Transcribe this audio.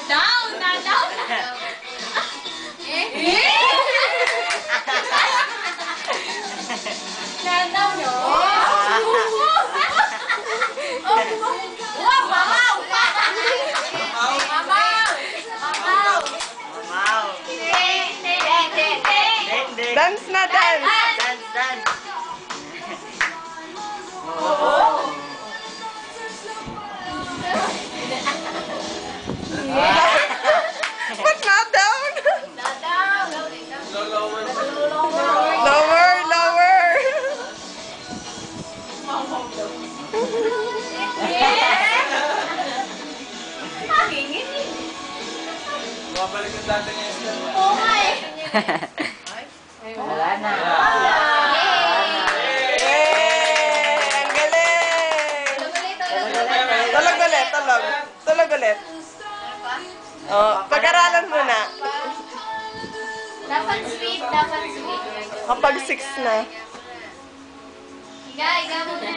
Down na, down na. Nanaw, no? Wow, mamaw! Mamaw! Mamaw! Mamaw. Dance na, dance! Dance, dance. Ba't not down? Lower, lower! Babalik yung dati niya sa... Wala na. Yay! Ang galing! Tulog ulit, tulog. Tulog ulit. Oh, pag-aralan muna. Dapat sweet, dapat sweet. Kapag 6 na. Higa, higa muna.